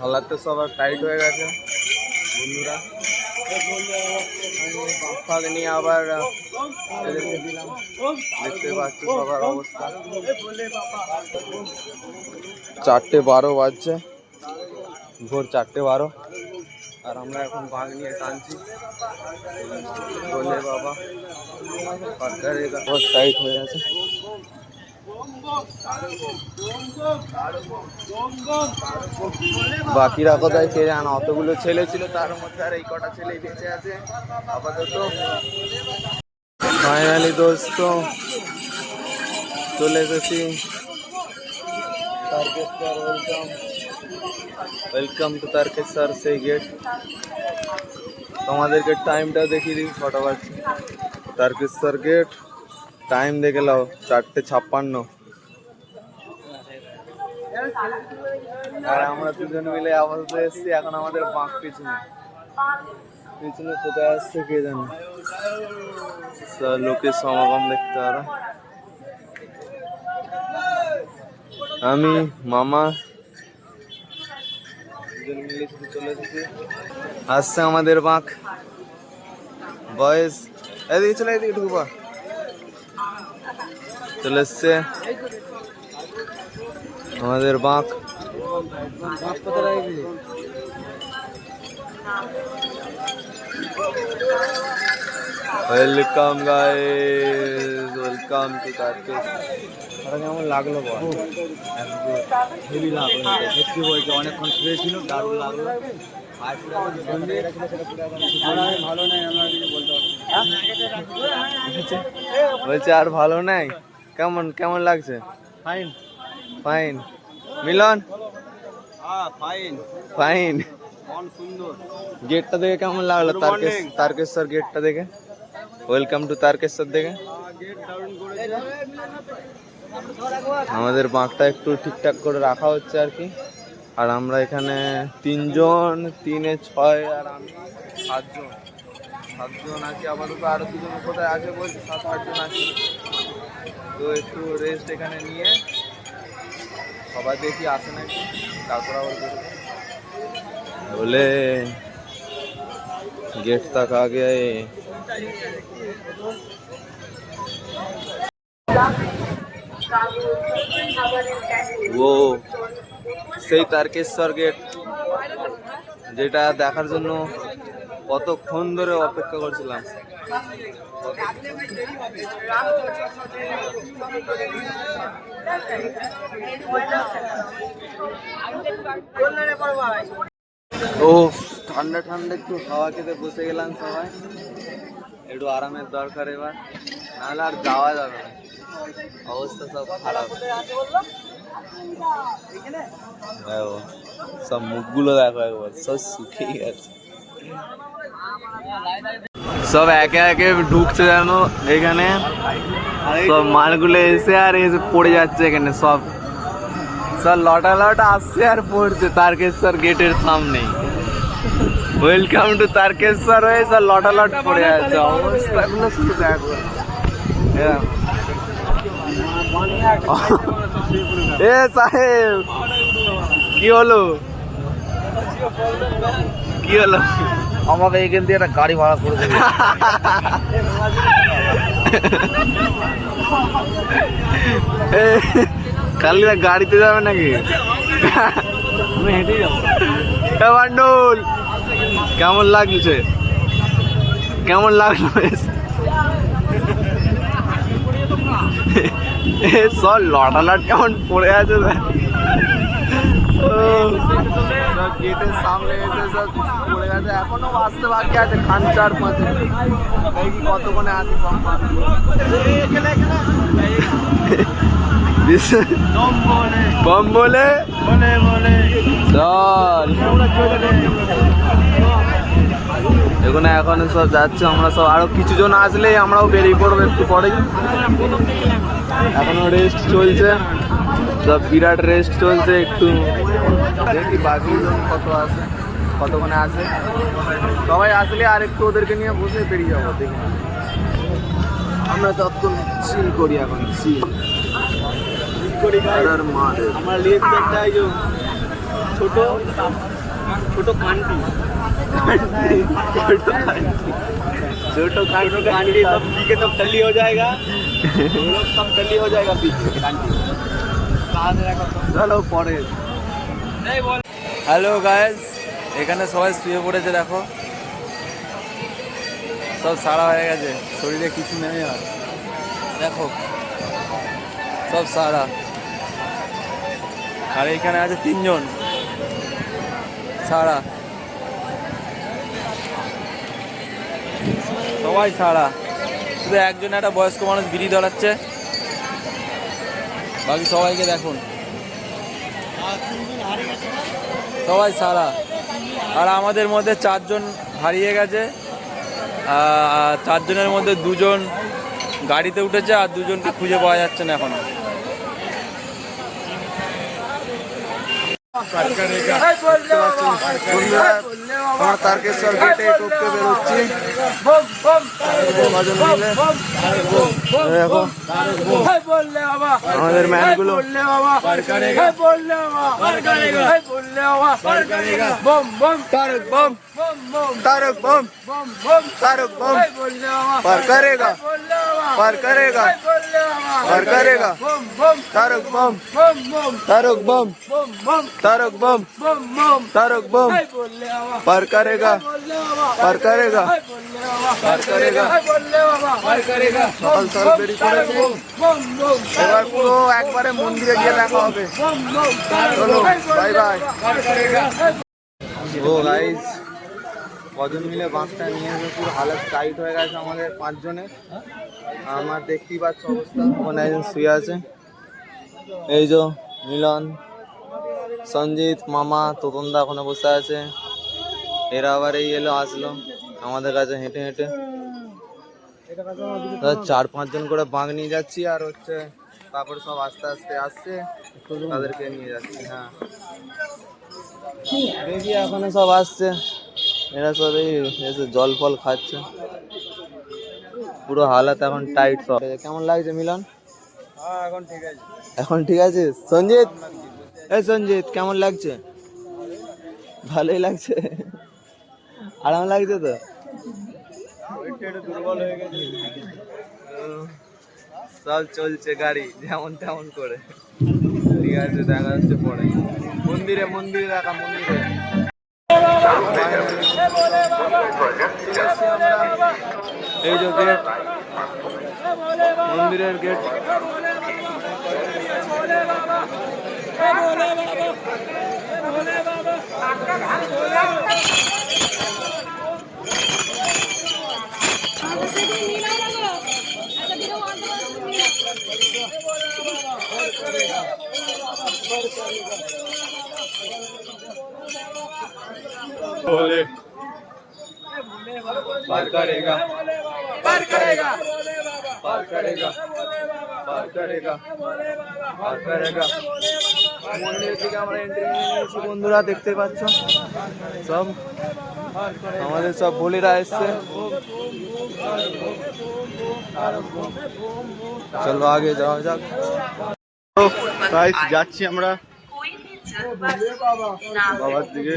হালাতে সবার টাইট হয়ে গেছে বন্ধুরা। ফাঁক নিয়ে আবার এদেরকে দিলাম, দেখতে পাচ্ছি সবার অবস্থা। 4:12 বাজছে, ভোর 4:12, আর আমরা এখন বাঘ নিয়ে টানছি। বলে বাবা টাইট হয়ে আছে। বাকিরা কোথায় কে জানা, অতগুলো ছেলে ছিল তার মধ্যে আর এই কটা ছেলে বেঁচে আছে আপাতত। ফাইনালি দোস্ত চলে এসেছি তারকেশ্বর। ওয়েলকাম টু তারকেশ্বর সেই গেট। তোমাদেরকে টাইমটা দেখিয়ে দিই, কটা বাজছে। তারকেশ্বর গেট টাইম দেখে নাও, 4:56। আর আমরা দুজন মিলে আপাতত এসছি। এখন আমাদের বাঁক পিছনে পিছনে কোথায় আসছে কে জানে। লোকের সমাগম দেখতে পারো। আমি মামা দুজন মিলে শুধু চলে এসেছি। আসছে আমাদের বাঁক বয়েস। এদিকে চলে, এদিকে ঢুকবা। চলে এসছে আমাদের বাঁক। Welcome guys, welcome to Tarakeswar. কেমন লাগলো বল? হেভি লাগলো, সত্যি বলছি অনেকক্ষণ শুয়েছিল, দারুণ লাগলো। বলছে আর ভালো নাই। কেমন কেমন লাগছে? Fine fine. Milan fine fine. সুন্দর গেটটা দেখে কেমন লাগলো? তারকেশ্বর গেটটা দেখে, ওয়েলকাম টু তারকেশ্বর দেখে। আমাদের বাঁকটা একটু ঠিকঠাক করে রাখা হচ্ছে আর কি। আর আমরা এখানে 3 জন, 3 এ 6 আর আমি 7 জন আছি আপাতত। আরো 2 জন কোথায় আছে বলছি, 7-8 জন আছি। তো একটু রেস্ট এখানে নিয়ে সবাই দেখি আসে নাকি, তারপর আবার বলে गेट तक आ गया ये। वो সেই তারকেশ্বর গেট, যেটা দেখার জন্য কতক্ষণ ধরে অপেক্ষা করছিলাম। ও ঠান্ডা ঠান্ডা একটু হাওয়া খেতে বসে গেলাম সবাই। একটু আরামের দরকার এবার, নাহলে আর যাওয়া যাবে না, অবস্থা সব খারাপ। সব মুখগুলো দেখো একবার, সব শুকিয়ে গেছে। সব একে একে ঢুকছে জানো এখানে, সব মালগুলো এসে আর এসে পড়ে যাচ্ছে এখানে। সব সব লটা লটা আসছে আর পড়ছে তারকেশ্বর গেটের সামনেই। ওয়েলকাম টু তারকেশ্বর হয়ে সব লটা লট পড়ে আছে। অবস্থাগুলো শুধু দেখো। এ সাহেব কি হলো, কি হলো? আমাকে এখান দিয়ে একটা গাড়ি ভাড়া করে দেবে। কালি গাড়িতে যাবে নাকি? আমি হেঁটে যাবো। বান্ডুল কেমন লাগছে, কেমন লাগলো? সব লটালট কেমন পড়ে আছে। গেটের সামনে এসে সব পড়ে গেছে, এখনো আসতে বাকি আছে খান 4-5। দেখি কতক্ষণে আসি। বম বলে চল দেখুন, এখন সব যাচ্ছে। আমরা সব আরো কিছু জন আসলেই আমরাও বেরিয়ে পড়বো একটু পরেই। এখনো রেস্ট চলছে, সব বিরাট রেস্ট চলছে। একটু দেখি বাকি জন কত আসে, কতক্ষণে আসে। সবাই আসলে আর একটু ওদেরকে নিয়ে বসে বেরিয়ে যাবো। দেখি আমরা ততক্ষণ চিল করি, এখন চিল করি। আমার লিয়ে ছোট ছোট कांटी सब पी के तब टल्ली हो जाएगा सब टल्ली हो जाएगा पीछे कांटी चलो परे হ্যালো গাইজ, এখানে সবাই শুয়ে পড়েছে, দেখো সব সারা হয়ে গেছে, শরীরে কিছু নেই আর দেখো সব সারা। আর এখানে আছে 3 জন সারা, সবাই সারা, শুধু একজন একটা বয়স্ক মানুষ বিড়ি ধরাচ্ছে, বাকি সবাইকে দেখুন সবাই সারা। আর আমাদের মধ্যে 4 জন হারিয়ে গেছে, 4 জনের মধ্যে 2 জন গাড়িতে উঠেছে আর 2 জনকে খুঁজে পাওয়া যাচ্ছে না এখনো। আমরা তারকেশ্বর গেটে টোপকে বেরোচ্ছি, দেখো আমাদের ম্যানগুলো तारक बम तारक बम तारक बम पार करेगा पार करेगा पार करेगा तारक बम तारक बम तारक बम तारक बम पार करेगा पार करेगा पार करेगा पार करेगा। সকাল সকাল বেরিয়ে পড়েছি, এবার পুরো একবারে মন্দিরে গিয়ে দেখা হবে। চলো বাই বাই। ও গাইস, কজন মিলে বাসটা নিয়ে এসে পুরো হালত টাইট হয়ে গেছে আমাদের 5 জনের। আমার দেখতেই পাচ্ছ অবস্থা, ওখানে একজন শুয়ে আছে, এই যে মিলন, সঞ্জিত, মামা, তোতনদা ওখানে বসে আছে। এরা আবার এই আসলো আমাদের কাছে হেঁটে হেঁটে, 4-5 জন করে বাঘ নিয়ে যাচ্ছি, আর হচ্ছে তারপরে সব আস্তে আস্তে আসছে, তাদেরকে নিয়ে যাচ্ছি। হ্যাঁ দেখি এখনো সব আসছে, এরা সব এই এসে জল ফল খাচ্ছে, পুরো হালাত এখন টাইট সব। কেমন লাগছে মিলন? এখন ঠিক আছে, এখন ঠিক আছে। সঞ্জিত, এই সঞ্জিত কেমন লাগছে? ভালোই লাগছে, আরাম লাগছে তো? দুর্বল হয়ে গেছে, সব চলছে গাড়ি যেমন তেমন করে। ঠিক আছে, দেখা যাচ্ছে পরে মন্দিরে, মন্দিরে দেখা, মন্দিরে এই যে গেট, মন্দিরের গেট। पार करेगा पार करेगा पार करेगा पार करेगा पार करेगा। মন্দিরের দিকে আমরা এন্ট্রি নিয়ে নিয়েছি বন্ধুরা, দেখতে পাচ্ছ সব আমাদের সব বলিরা এসছে। চলো আগে যাওয়া যাক। যাচ্ছি আমরা বাবার দিকে,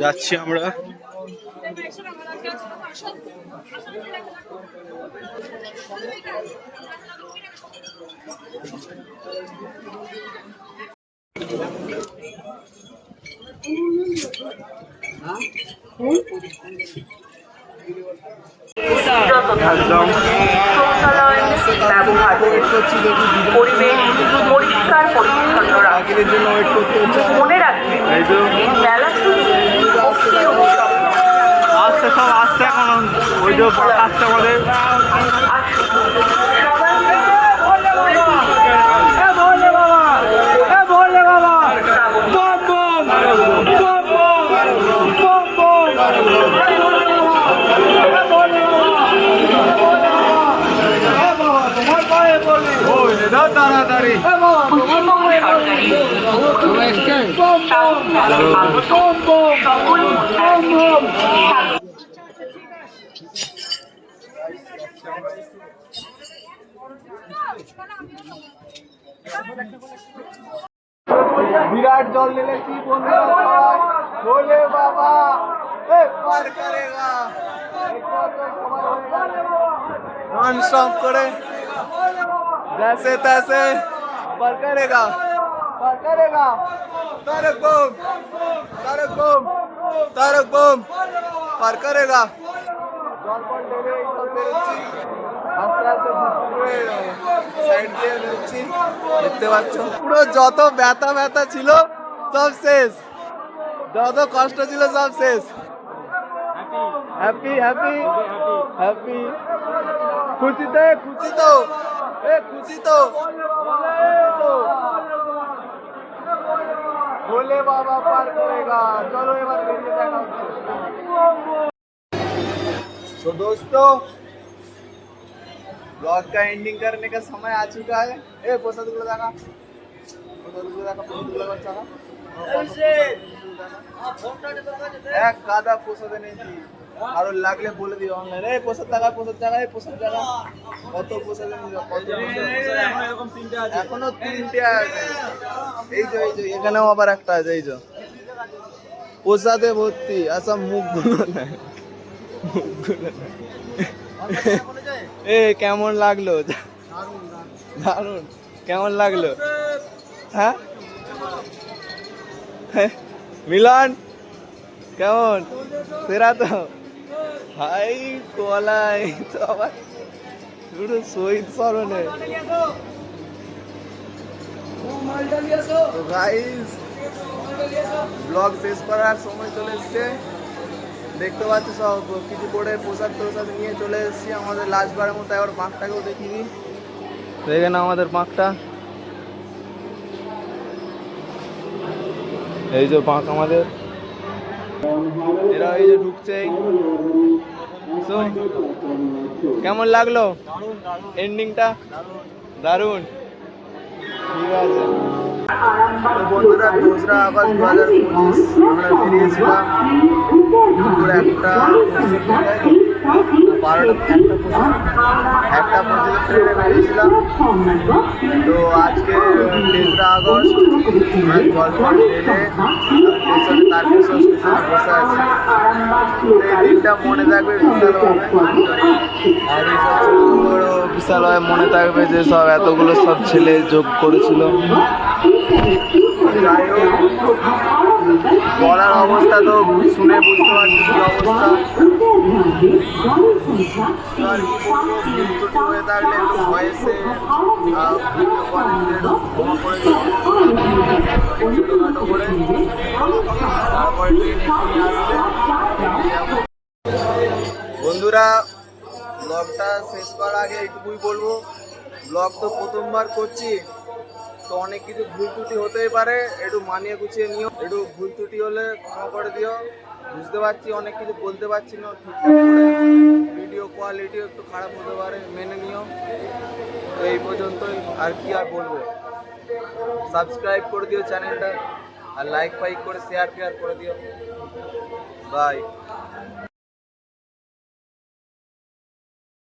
যাচ্ছি আমরা। পরিবেশ পরিষ্কার পরিচ্ছন্ন রাখবেন। মনে রাখবেন মেলা আসছে, সব আসছে এখন, ওই যে আসছে আমাদের। তাড়াতাড়ি বিরাট জল ঢেলেছি বন্ধুরা সবাই। ভোলে বাবা এ পার করেগা নন স্টপ করে जैसे तैसे पर करेगा तारक बम पर करेगा জল ফল ঢেলে এই সব বেরোচ্ছি আস্তে আস্তে সাইড দিয়ে বেরোচ্ছি দেখতে পাচ্ছ পুরো যত ব্যথা ব্যথা ছিল সব শেষ যত কষ্ট ছিল সব শেষ হ্যাপি হ্যাপি হ্যাপি খুশি তো খুশি তো भोले बाबा पार करेगा चलो এবার বেরিয়ে দেখা হচ্ছে तो दोस्तों ब्लॉग का एंडिंग करने का समय आ चुका है ए प्रसाद गुलो देखा एक गादा प्रसाद এনেছি আরো লাগলে বলে দিও অনলাইন এই প্রসাদ টাকা কত প্রসাদ এনেছি কত এখন এরকম তিনটে আছে এখনো তিনটে আছে এই যে এখানেও আবার একটা আছে এই যে প্রসাদে ভর্তি আচ্ছা মুখগুলো না এ কেমন লাগলো দারুণ কেমন লাগলো হ্যাঁ মিলন কেমন সেরা তো ভাই কলাই তো আবার পুরো শহীদ স্মরণে তো গাইস ব্লগ শেষ করার সময় চলে এসছে দেখতে পাচ্ছি সব কিছু করে প্রসাদ টোসাদ নিয়ে চলে এসেছি আমাদের লাস্টবারের মতো এবার পাঁকটাকেও দেখিনি দেখে না আমাদের পাঁকটা এই যে পাঁক আমাদের এরা এই যে ঢুকছে কেমন লাগলো এন্ডিংটা দারুণ ঠিক আছে তো বন্ধুরা 2রা আগস্ট 2025 আমরা বেরিয়েছিলাম দুপুর 1:12 ট্রেনে বেরিয়েছিলাম তো আজকে 3রা আগস্ট আমরা জলফল ঢেলে স্টেশনে তারকেশ্বর স্টেশনে বসে আছি এই দিনটা মনে থাকবে বিশালভাবে আর এই সব ছোটগুলো বিশালভাবে মনে থাকবে যে সব এতগুলো সব ছেলে যোগ করেছিল যাই হোক পড়ার অবস্থা তো শুনে বুঝতে পারছি কি অবস্থা আর কি বলবো ভুল ত্রুটি হয়ে থাকলে একটু ভয়েসে ভিডিও কোয়ালিটি একটু ক্ষমা করে দিও ছোটোখাটো করে তারপরে ট্রেন এক্ষুনি আসবে বন্ধুরা ব্লগটা শেষ করার আগে এইটুকুই বলবো ব্লগ তো প্রথমবার করছি তো অনেক কিছু ভুল ত্রুটি হতেই পারে একটু মানিয়ে গুছিয়ে নিও একটু ভুল ত্রুটি হলে ক্ষমা করে দিও বুঝতে পারছি অনেক কিছু বলতে পারছি না ঠিকঠাক করে ভিডিও কোয়ালিটি একটু খারাপ হতে পারে মেনে নিও তো এই পর্যন্তই আর কি আর বলবো সাবস্ক্রাইব করে দিও চ্যানেলটা আর লাইক ফাইক করে শেয়ার করে দিও বাই